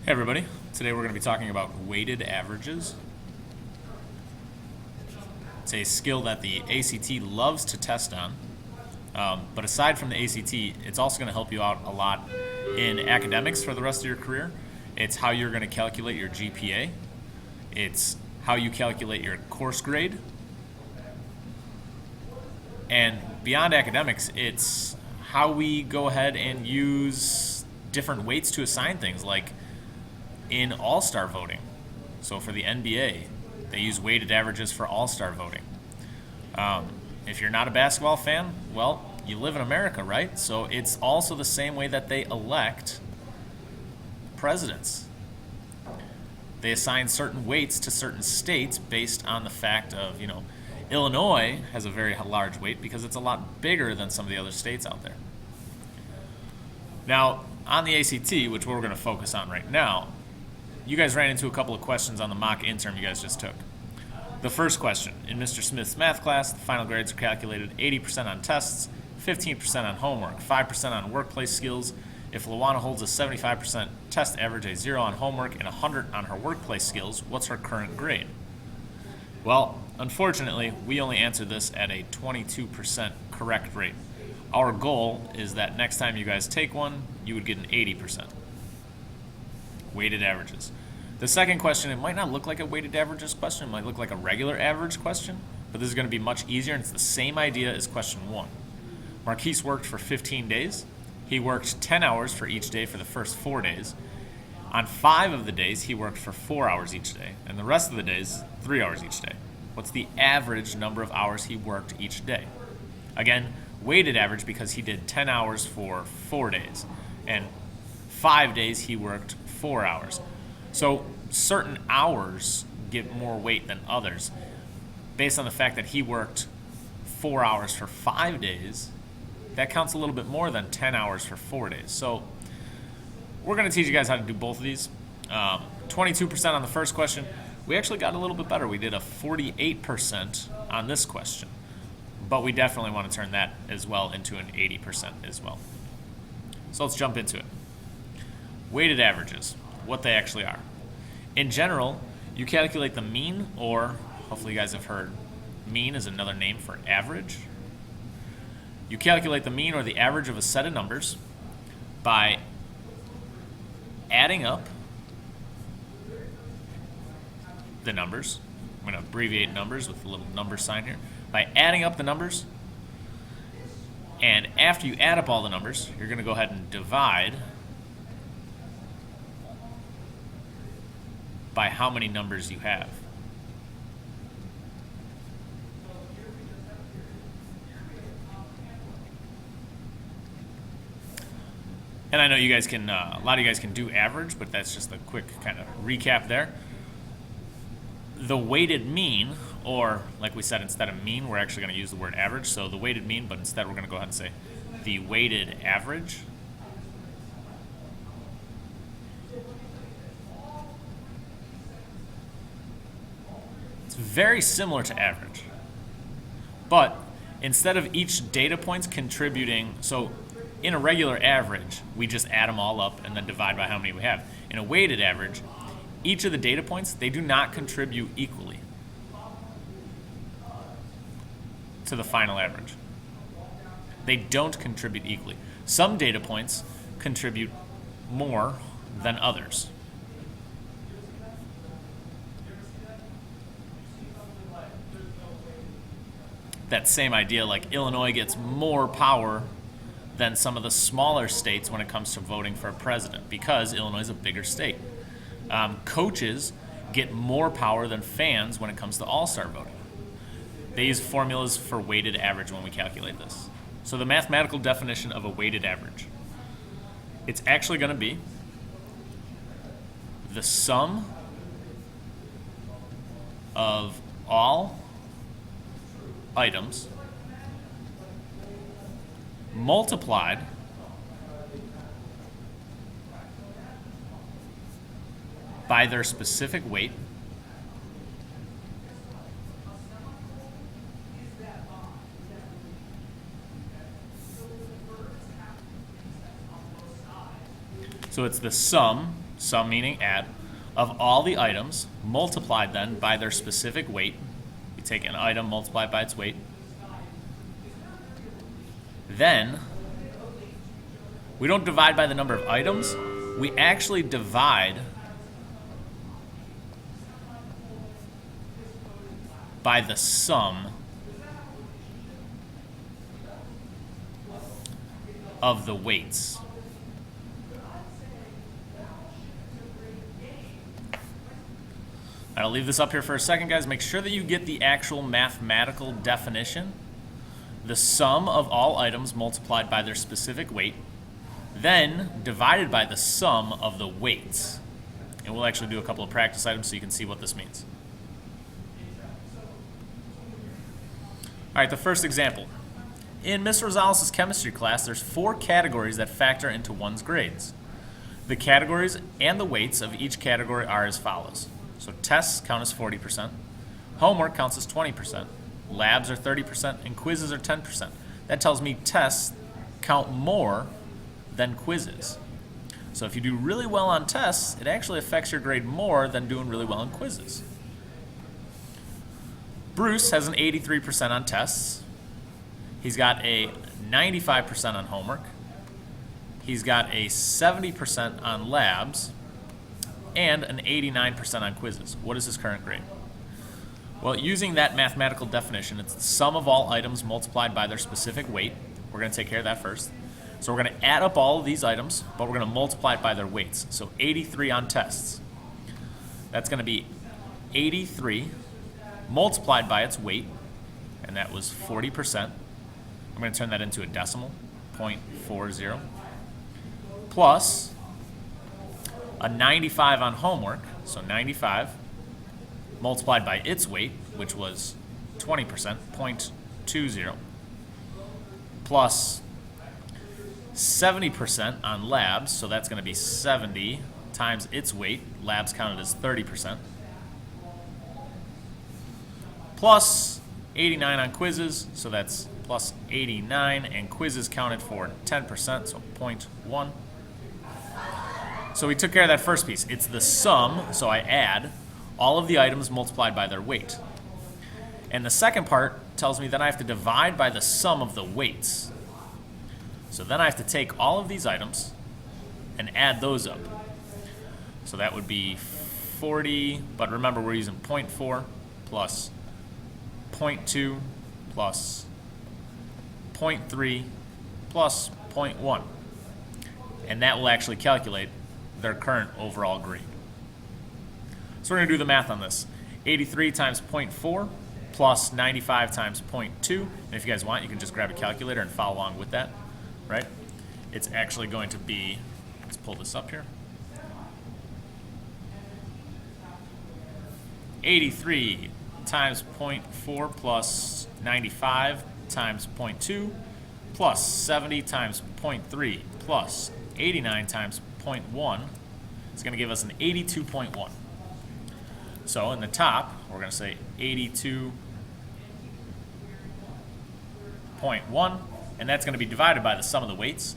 Hey everybody, today we're going to be talking about weighted averages. It's a skill that the ACT loves to test on, but aside from the ACT, it's also going to help you out a lot in academics for the rest of your career. It's how you're going to calculate your GPA. It's how you calculate your course grade. And beyond academics, it's how we go ahead and use different weights to assign things, like in all-star voting. So for the NBA, they use weighted averages for all-star voting. If you're not a basketball fan, well, you live in America, right? So it's also the same way that they elect presidents. They assign certain weights to certain states based on the fact of, Illinois has a very large weight because it's a lot bigger than some of the other states out there. Now, on the ACT, which we're going to focus on right now, you guys ran into a couple of questions on the mock interim you guys just took. The first question, in Mr. Smith's math class, the final grades are calculated 80% on tests, 15% on homework, 5% on workplace skills. If Luana holds a 75% test average, a 0 on homework, and 100 on her workplace skills, what's her current grade? Well, unfortunately, we only answered this at a 22% correct rate. Our goal is that next time you guys take one, you would get an 80%. Weighted averages. The second question, it might not look like a weighted averages question, it might look like a regular average question, but this is going to be much easier, and it's the same idea as question 1. Marquise worked for 15 days. He worked 10 hours for each day for the first 4 days. On 5 of the days, he worked for 4 hours each day, and the rest of the days, 3 hours each day. What's the average number of hours he worked each day? Again, weighted average because he did 10 hours for 4 days, and 5 days he worked 4 hours. So certain hours get more weight than others. Based on the fact that he worked 4 hours for 5 days, that counts a little bit more than 10 hours for 4 days. So we're going to teach you guys how to do both of these. 22% on the first question. We actually got a little bit better. We did a 48% on this question. But we definitely want to turn that as well into an 80% as well. So let's jump into it. Weighted averages, what they actually are. In general, you calculate the mean, or hopefully you guys have heard, mean is another name for average. You calculate the mean or the average of a set of numbers by adding up the numbers. I'm going to abbreviate numbers with a little number sign here. By adding up the numbers, and after you add up all the numbers, you're going to go ahead and divide by how many numbers you have. And I know you guys can, a lot of you guys can do average, but that's just a quick kind of recap there. The weighted mean, or like we said, instead of mean, we're actually going to use the word average. So the weighted mean, but instead we're going to go ahead and say the weighted average. It's very similar to average. But instead of each data points contributing, so in a regular average, we just add them all up and then divide by how many we have. In a weighted average, each of the data points, they do not contribute equally to the final average. They don't contribute equally. Some data points contribute more than others. That same idea, like Illinois gets more power than some of the smaller states when it comes to voting for a president because Illinois is a bigger state. Coaches get more power than fans when it comes to all-star voting. They use formulas for weighted average when we calculate this. So the mathematical definition of a weighted average, it's actually going to be the sum of all items multiplied by their specific weight So it's the sum sum meaning add, of all the items multiplied then by their specific weight. You take an item multiplied by its weight. Then, we don't divide by the number of items, we actually divide by the sum of the weights. I'll leave this up here for a second, guys. Make sure that you get the actual mathematical definition. The sum of all items multiplied by their specific weight, then divided by the sum of the weights. And we'll actually do a couple of practice items so you can see what this means. All right, the first example. In Ms. Rosales' chemistry class, there's 4 categories that factor into one's grades. The categories and the weights of each category are as follows. So tests count as 40%, homework counts as 20%, labs are 30%, and quizzes are 10%. That tells me tests count more than quizzes. So if you do really well on tests, it actually affects your grade more than doing really well in quizzes. Bruce has an 83% on tests. He's got a 95% on homework. He's got a 70% on labs and an 89% on quizzes. What is his current grade? Well, using that mathematical definition, it's the sum of all items multiplied by their specific weight. We're going to take care of that first. So we're going to add up all of these items, but we're going to multiply it by their weights. So 83 on tests. That's going to be 83 multiplied by its weight, and that was 40%. I'm going to turn that into a decimal, 0.40, plus a 95 on homework, so 95 multiplied by its weight, which was 20%, 0.20, plus 70% on labs, so that's going to be 70 times its weight, labs counted as 30%, plus 89 on quizzes, so that's plus 89, and quizzes counted for 10%, so 0.1. So we took care of that first piece. It's the sum, so I add all of the items multiplied by their weight. And the second part tells me that I have to divide by the sum of the weights. So then I have to take all of these items and add those up. So that would be 40, but remember we're using 0.4 plus 0.2 plus 0.3 plus 0.1. And that will actually calculate their current overall grade. So we're going to do the math on this. 83 times 0.4 plus 95 times 0.2. And if you guys want, you can just grab a calculator and follow along with that, right? It's actually going to be, let's pull this up here. 83 times 0.4 plus 95 times 0.2 plus 70 times 0.3 plus 89 times 0.1 is going to give us an 82.1. So in the top, we're going to say 82.1, and that's going to be divided by the sum of the weights.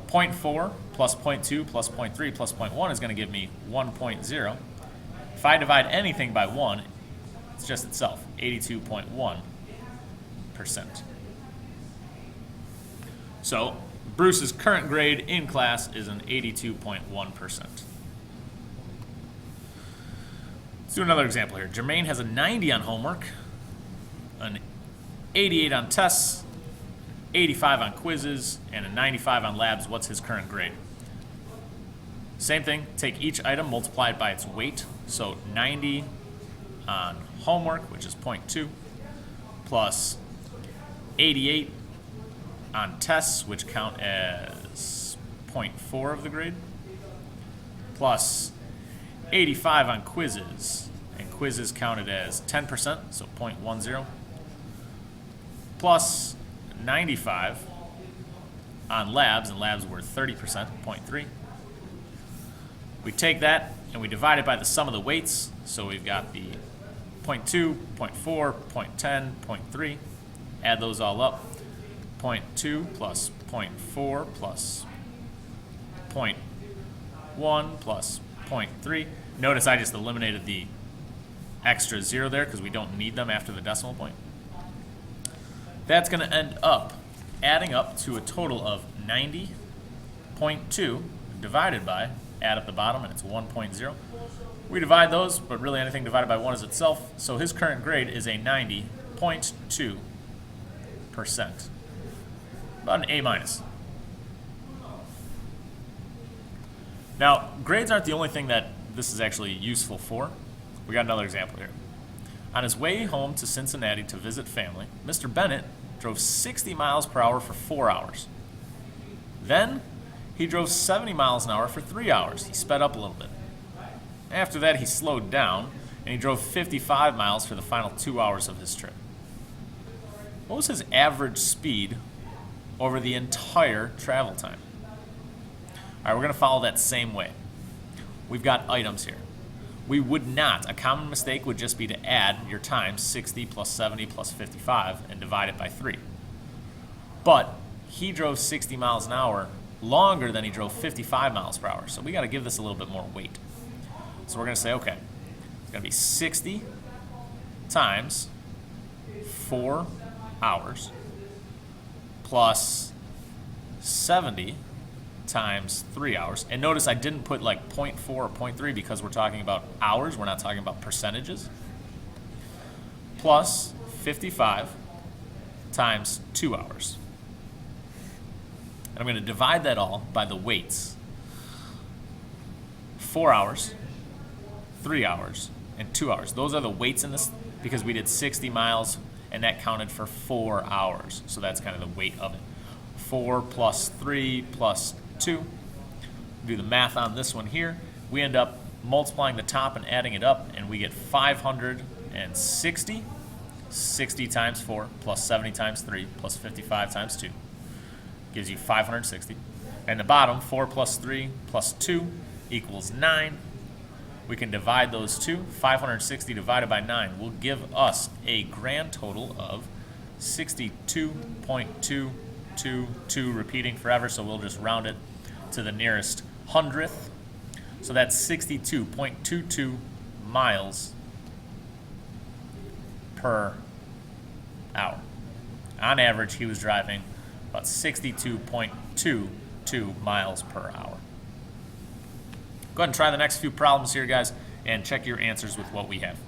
0.4 plus 0.2 plus 0.3 plus 0.1 is going to give me 1.0. If I divide anything by 1, it's just itself, 82.1%. So Bruce's current grade in class is an 82.1%. Let's do another example here. Jermaine has a 90 on homework, an 88 on tests, 85 on quizzes, and a 95 on labs. What's his current grade? Same thing, take each item, multiply it by its weight. So 90 on homework, which is 0.2, plus 88 on tests, which count as 0.4 of the grade, plus 85 on quizzes, and quizzes counted as 10%, so 0.10, plus 95 on labs, and labs were 30%, 0.3. We take that and we divide it by the sum of the weights, so we've got the 0.2, 0.4, 0.10, 0.3. Add those all up. 0.2 plus 0.4 plus 0.1 plus 0.3. Notice I just eliminated the extra 0 there because we don't need them after the decimal point. That's going to end up adding up to a total of 90.2 divided by, add up the bottom, and it's 1.0. We divide those, but really anything divided by 1 is itself, so his current grade is a 90.2%. About an A minus. Now, grades aren't the only thing that this is actually useful for. We got another example here. On his way home to Cincinnati to visit family, Mr. Bennett drove 60 miles per hour for 4 hours. Then, he drove 70 miles an hour for 3 hours. He sped up a little bit. After that, he slowed down, and he drove 55 miles for the final 2 hours of his trip. What was his average speed over the entire travel time? All right, we're going to follow that same way. We've got items here. We would not, a common mistake would just be to add your times, 60 plus 70 plus 55, and divide it by 3. But he drove 60 miles an hour longer than he drove 55 miles per hour, so we got to give this a little bit more weight. So we're going to say, okay, it's going to be 60 times 4 hours plus 70 times 3 hours. And notice I didn't put like 0.4 or 0.3 because we're talking about hours. We're not talking about percentages. Plus 55 times 2 hours. And I'm going to divide that all by the weights. 4 hours, 3 hours, and 2 hours. Those are the weights in this because we did 60 miles and that counted for 4 hours. So that's kind of the weight of it. 4 plus 3 plus 2. Do the math on this one here. We end up multiplying the top and adding it up, and we get 560. 60 times 4 plus 70 times 3 plus 55 times 2 gives you 560. And the bottom, 4 plus 3 plus 2 equals 9. We can divide those two. 560 divided by 9 will give us a grand total of 62.222, repeating forever, so we'll just round it to the nearest hundredth. So that's 62.22 miles per hour. On average, he was driving about 62.22 miles per hour. Go ahead and try the next few problems here, guys, and check your answers with what we have.